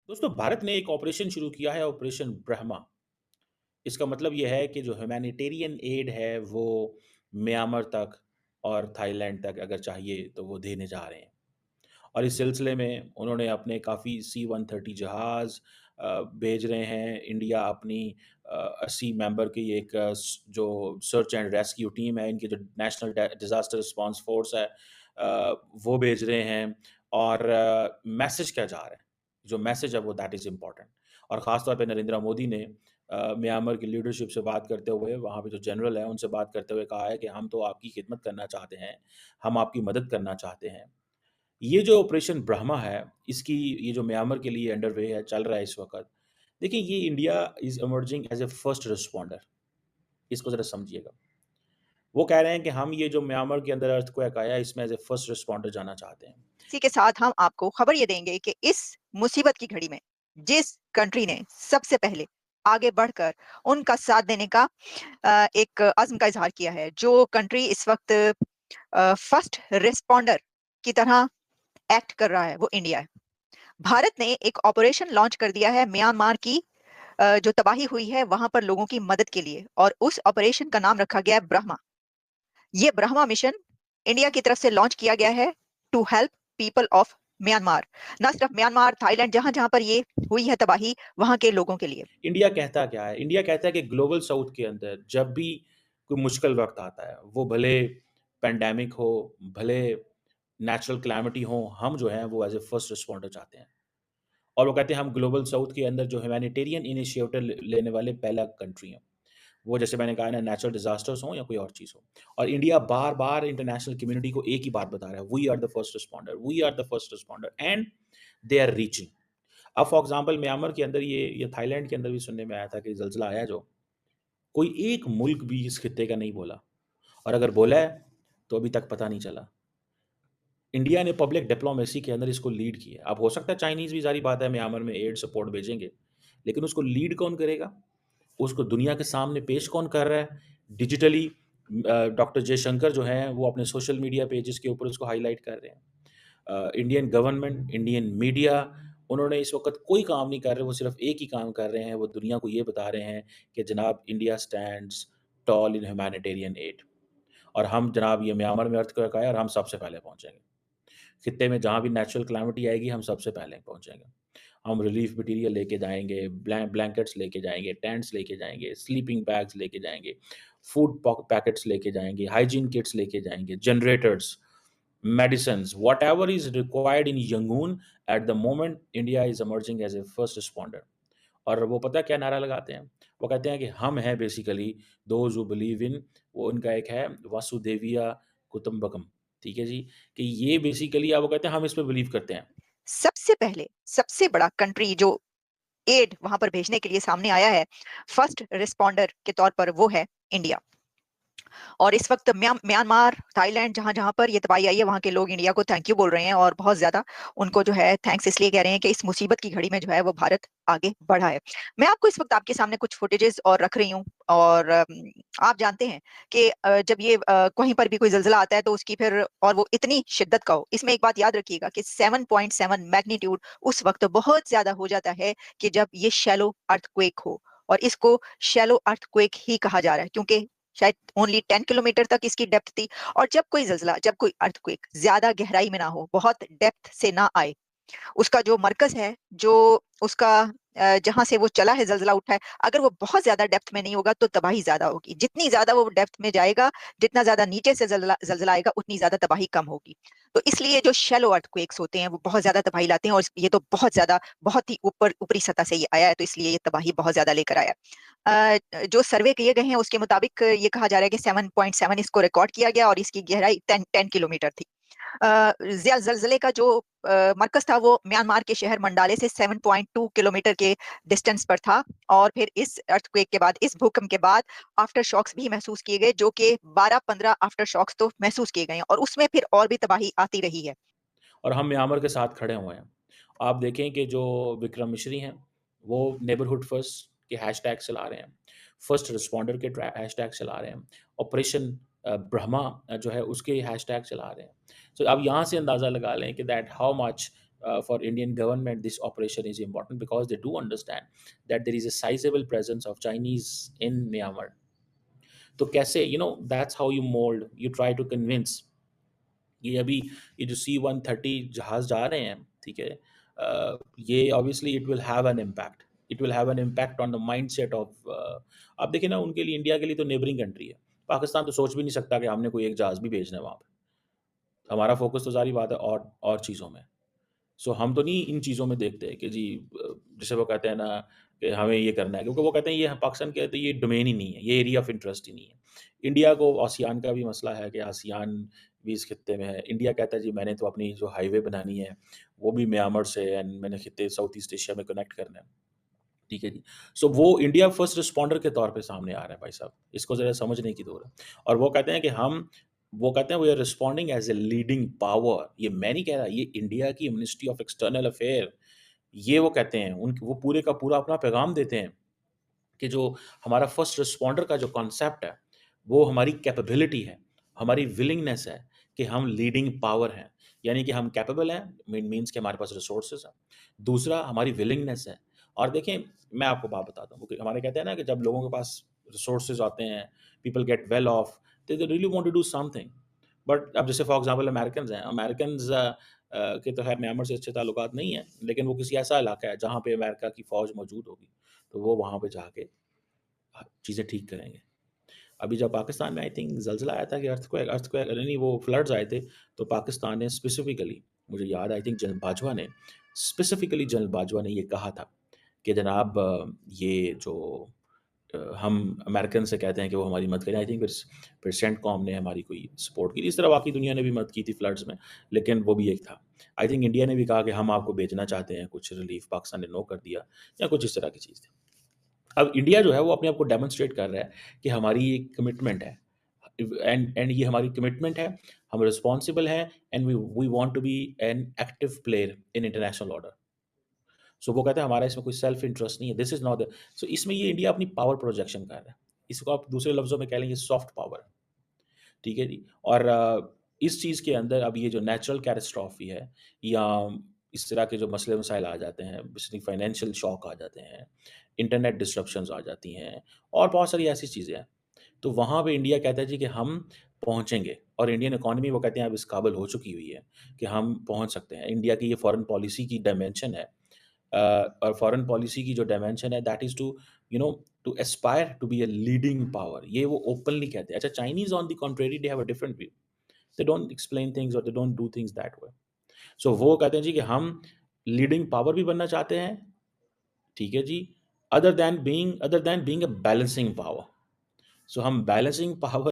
दोस्तों, भारत ने एक ऑपरेशन शुरू किया है, ऑपरेशन ब्रह्मा। इसका मतलब ये है कि जो ह्यूमैनिटेरियन एड है, वो म्यांमार तक और थाईलैंड तक अगर चाहिए, तो वो देने जा रहे हैं। और इस सिलसिले में उन्होंने अपने काफ़ी सी-130 जहाज़ भेज रहे हैं। इंडिया अपनी 80 मेंबर की एक जो सर्च एंड रेस्क्यू टीम है, इनकी जो नेशनल डिज़ास्टर रिस्पॉन्स फ़ोर्स है वो भेज रहे हैं। और मैसेज क्या जा रहा है? जो मैसेज है वो दैट इज़ इम्पोर्टेंट। और ख़ास तौर पे नरेंद्र मोदी ने म्यांमार की लीडरशिप से बात करते हुए, वहाँ पे जो जनरल है, उनसे बात करते हुए कहा है कि हम तो आपकी खिदमत करना चाहते हैं, हम आपकी मदद करना चाहते हैं। ये जो ऑपरेशन ब्रह्मा है, इसकी ये जो म्यांमार के लिए अंडर वे है, चल रहा है इस वक़्त। देखिए, ये India is emerging as a first responder, इसको ज़रा समझिएगा। वो कह रहे हैं कि हम ये जो म्यांमार के अंदर अर्थक्वेक आया, इसमें एज़ अ फर्स्ट रिस्पॉन्डर जाना चाहते हैं। इसी के साथ हम आपको खबर ये देंगे कि इस मुसीबत की घड़ी में जिस कंट्री ने सबसे पहले आगे बढ़कर उनका साथ देने का एक अज़्म का इज़हार किया है, जो कंट्री इस वक़्त फर्स्ट रिस्पॉन्डर की तरह एक्ट कर रहा है, वो इंडिया है। भारत ने एक ऑपरेशन लॉन्च कर दिया है म्यांमार की जो तबाही हुई है, वहाँ पर लोगों की मदद के लिए और उस ऑपरेशन का नाम रखा गया है ब्रह्मा। ये ब्रह्मा मिशन इंडिया की तरफ से लॉन्च किया गया है to help people of Myanmar. ना सिर्फ म्यांमार, थाईलैंड जहाँ-जहाँ पर ये हुई है तबाही, वहाँ के लोगों के लिए। इंडिया कहता क्या है? इंडिया कहता है कि ग्लोबल साउथ के अंदर जब भी कोई मुश्किल वक़्त आता है, वो भले पैंडेमिक हो, भले नेचुरल कैलामिटी हो, हम जो हैं वो एज़ अ फर्स्ट रिस्पॉन्डर चाहते हैं। और वो कहते हैं हम ग्लोबल साउथ के अंदर जो ह्यूमैनिटेरियन इनिशिएटिव लेने वाले पहला कंट्री हैं। वो जैसे मैंने कहा ना, नेचुरल डिज़ास्टर्स हों या कोई और चीज़ हो। और इंडिया बार-बार इंटरनेशनल कम्युनिटी को एक ही बात बता रहा है, we are the first responder, we are the first responder and they are reaching. अब फॉर एग्ज़ाम्पल म्यांमार के अंदर ये थाईलैंड के अंदर भी सुनने में आया था कि ज़लज़ला आया जो, कोई एक मुल्क भी इस खित्ते का नहीं बोला। और अगर बोला है, तो अभी तक पता नहीं चला। इंडिया ने पब्लिक डिप्लोमेसी के अंदर इसको लीड किया है। अब हो सकता है चाइनीज़ भी ज़ाहिर बात है म्यांमार में एड सपोर्ट भेजेंगे, लेकिन उसको लीड कौन करेगा? उसको दुनिया के सामने पेश कौन कर रहा है? डिजिटली डॉक्टर जयशंकर जो हैं, वो अपने सोशल मीडिया पेजेज़ के ऊपर उसको हाइलाइट कर रहे हैं। इंडियन गवर्नमेंट, इंडियन मीडिया, उन्होंने इस वक़्त कोई काम नहीं कर रहे, वो सिर्फ़ एक ही काम कर रहे हैं, वो दुनिया को ये बता रहे हैं कि जनाब इंडिया स्टैंड्स टॉल इन ह्यूमैनिटेरियन एड। और हम जनाब ये म्यांमार में अर्थक्वेक आया और हम सबसे पहले पहुँचेंगे। खित्ते में जहाँ भी नेचुरल कैलामिटी आएगी, हम सबसे पहले पहुँचेंगे। हम रिलीफ मटीरियल लेके जाएँगे, ब्लैंकेट्स लेके जाएँगे, टेंट्स लेके जाएँगे, स्लीपिंग बैग्स लेके जाएँगे, फूड पैकेट्स लेके जाएँगे, हाइजीन किट्स लेके जाएँगे, generators, medicines, whatever is required in Yangon at the moment, India is emerging as a first responder. और वो पता है क्या नारा लगाते हैं? वो कहते हैं कि हम हैं basically those who believe in, वो उनका एक है वसुदेविया कुटुम्बकम, ठीक है जी? कि ये बेसिकली वो कहते हैं हम इस पे बिलीव करते हैं। सबसे पहले, सबसे बड़ा कंट्री जो एड वहाँ पर भेजने के लिए सामने आया है, फर्स्ट रिस्पॉन्डर के तौर पर वो है इंडिया। और इस वक़्त म्यांमार, थाईलैंड जहाँ-जहाँ पर ये तबाही आई है, वहाँ के लोग इंडिया को थैंक यू बोल रहे हैं और बहुत ज़्यादा उनको जो है थैंक्स इसलिए कह रहे हैं कि इस मुसीबत की घड़ी में जो है वो भारत आगे बढ़ा है। मैं आपको इस वक़्त आपके सामने कुछ फुटेजेज़ और रख रही हूँ और आप जानते हैं कि जब ये कहीं पर भी कोई ज़लज़ला आता है तो उसकी फिर और वो इतनी शिद्दत का हो। इसमें एक बात याद रखिएगा कि 7.7 मैग्नीट्यूड उस वक़्त बहुत ज़्यादा हो जाता है कि जब ये शैलो अर्थक्वेक हो और इसको शैलो अर्थक्वेक ही कहा जा रहा है क्योंकि शायद ओनली 10 किलोमीटर तक इसकी डेप्थ थी और जब कोई ज़लज़ला, जब कोई अर्थक्वेक ज़्यादा गहराई में ना हो, बहुत डेप्थ से ना आए, उसका जो मरकज़ है, जो उसका जहाँ से वो चला है, ज़लज़ला उठा है, अगर वो बहुत ज़्यादा डेप्थ में नहीं होगा, तो तबाही ज़्यादा होगी। जितनी ज़्यादा वो डेप्थ में जाएगा, जितना ज़्यादा नीचे से ज़लज़ला ज़लज़ला आएगा, उतनी ज़्यादा तबाही कम होगी। तो इसलिए जो शैलो अर्थक्वेक्स होते हैं, वो बहुत ज़्यादा तबाही लाते हैं और ये तो बहुत ज़्यादा, बहुत ही ऊपरी सतह से ये आया है, तो इसलिए ये तबाही बहुत ज़्यादा लेकर आया है। जो सर्वे किए गए हैं, उसके मुताबिक ये कहा जा रहा है कि 7.7 इसको रिकॉर्ड किया गया और इसकी गहराई 10 किलोमीटर थी। ज़लज़ले का जो मरकज़ था वो म्यांमार के शहर मंडाले से 7.2 किलोमीटर के डिस्टेंस पर था और फिर इस अर्थक्वेक के बाद, इस भूकंप के बाद आफ्टर शॉक्स भी महसूस किए गए जो कि 12-15 आफ्टर शॉक्स तो महसूस किए गए हैं और उसमें फिर और भी तबाही आती रही है। और हम म्यांमार के साथ खड़े हुए हैं। आप देखें कि जो विक्रम मिश्री हैं, वो नेबरहुड फर्स्ट के हैशटैग चला रहे हैं, फर्स्ट रिस्पॉन्डर के हैशटैग चला रहे हैं, ऑपरेशन ब्रह्मा जो है उसके हैशटैग चला रहे हैं। तो आप यहाँ से अंदाज़ा लगा लें कि that how much for Indian government, this operation is important because they do understand that there is a sizable presence of Chinese in Myanmar. तो कैसे, that's how you mold, you try to convince. ये अभी ये जो C-130 जहाज जा रहे हैं, ठीक है, ये obviously it will have an impact on the mindset of, आप देखिए ना, उनके लिए, इंडिया के लिए तो नेबरिंग कंट्री है। पाकिस्तान तो सोच भी नहीं सकता कि हमने कोई एक जहाज भी भेजना है वहाँ पे। हमारा फोकस तो ज़ाहिर बात है और चीज़ों में। सो हम तो नहीं इन चीज़ों में देखते हैं कि जी, जैसे वो कहते हैं ना कि हमें ये करना है, क्योंकि वो कहते हैं ये पाकिस्तान कहते हैं ये डोमेन ही नहीं है, ये एरिया ऑफ इंटरेस्ट ही नहीं है। इंडिया को आसियान का भी मसला है कि आसियान भी इस खित्ते में है। इंडिया कहता है जी मैंने तो अपनी जो हाईवे बनानी है वो भी म्यांमार से, एंड मैंने खित्ते साउथ ईस्ट एशिया में कनेक्ट करना है। ठीक है जी। सो वो इंडिया फर्स्ट रिस्पॉन्डर के तौर पे सामने आ रहा है भाई साहब। इसको ज़रा समझने की दौर है। और वो कहते हैं कि वो कहते हैं we are responding as a leading power. ये मैं नहीं कह रहा, ये इंडिया की मिनिस्ट्री ऑफ एक्सटर्नल अफेयर, ये वो कहते हैं। वो पूरे का पूरा अपना पैगाम देते हैं कि जो हमारा फर्स्ट रिस्पॉन्डर का जो कॉन्सेप्ट है, वो हमारी कैपेबिलिटी है, हमारी विलिंगनेस है कि हम लीडिंग पावर हैं। यानी कि हम कैपेबल हैं, मीन्स कि हमारे पास रिसोर्सेज़ हैं। दूसरा हमारी विलिंगनेस है। और देखिए, मैं आपको बात बताता हूँ कि हमारे कहते हैं ना कि जब लोगों के पास रिसोर्सेज़ आते हैं, people get well off, they really want to do something. But अब जैसे फॉर एग्ज़ाम्पल अमेरिकन्स हैं, अमेरिकन्स के तो खैर म्यांमार से अच्छे ताल्लुकात नहीं हैं, लेकिन वो किसी ऐसा इलाका है जहाँ पे अमेरिका की फ़ौज मौजूद होगी, तो वो वहाँ पे जाके चीज़ें ठीक करेंगे। अभी जब पाकिस्तान में आई थिंक ज़लज़ला आया था कि अर्थक्वेक नहीं, वो फ्लड्स आए थे, तो पाकिस्तान ने स्पेसिफ़िकली, मुझे याद है, आई थिंक जनरल बाजवा ने ये कहा था कि जनाब, ये जो हम अमेरिकन से कहते हैं कि वो हमारी मदद करें। आई थिंक फिर सेंटकॉम ने हमारी कोई सपोर्ट की थी। इस तरह बाकी दुनिया ने भी मदद की थी फ्लड्स में, लेकिन वो भी एक था। आई थिंक इंडिया ने भी कहा कि हम आपको भेजना चाहते हैं कुछ रिलीफ़, पाकिस्तान ने नो कर दिया, या कुछ इस तरह की चीज़ थी। अब इंडिया जो है वो अपने आप को डेमोन्स्ट्रेट कर रहा है कि हमारी एक कमिटमेंट है, एंड ये हमारी कमिटमेंट है, हम रिस्पॉन्सिबल हैं, and we want to be an active player in international order. So वो कहते हैं हमारा इसमें कोई सेल्फ इंटरेस्ट नहीं है, दिस इज़ नॉट द, सो इसमें ये इंडिया अपनी पावर प्रोजेक्शन कर रहा है। इसको आप दूसरे लफ्ज़ों में कह लें, ये सॉफ्ट पावर है, ठीक है जी। और इस चीज़ के अंदर अब ये जो नेचुरल कैटास्ट्रॉफ़ी है, या इस तरह के जो मसले-मसाइल आ जाते हैं, बेसिकली फाइनेंशियल शॉक आ जाते हैं, इंटरनेट डिसरप्शंस आ जाती हैं, और बहुत सारी ऐसी चीज़ें हैं। तो वहाँ पे इंडिया कहता है जी कि हम पहुँचेंगे, और इंडियन इकोनॉमी वो कहते हैं अब इस काबिल हो चुकी हुई है कि हम पहुँच सकते हैं। इंडिया की ये फॉरेन पॉलिसी की डायमेंशन है, और फॉरेन पॉलिसी की जो डायमेंशन है, that is to, you know to aspire to be a leading power. ये वो ओपनली कहते हैं। अच्छा, Chinese on the contrary they have a different view. They don't explain things और they don't do things that way. So वो कहते हैं जी कि हम लीडिंग पावर भी बनना चाहते हैं, ठीक है जी, other than being a balancing power. So हम बैलेंसिंग पावर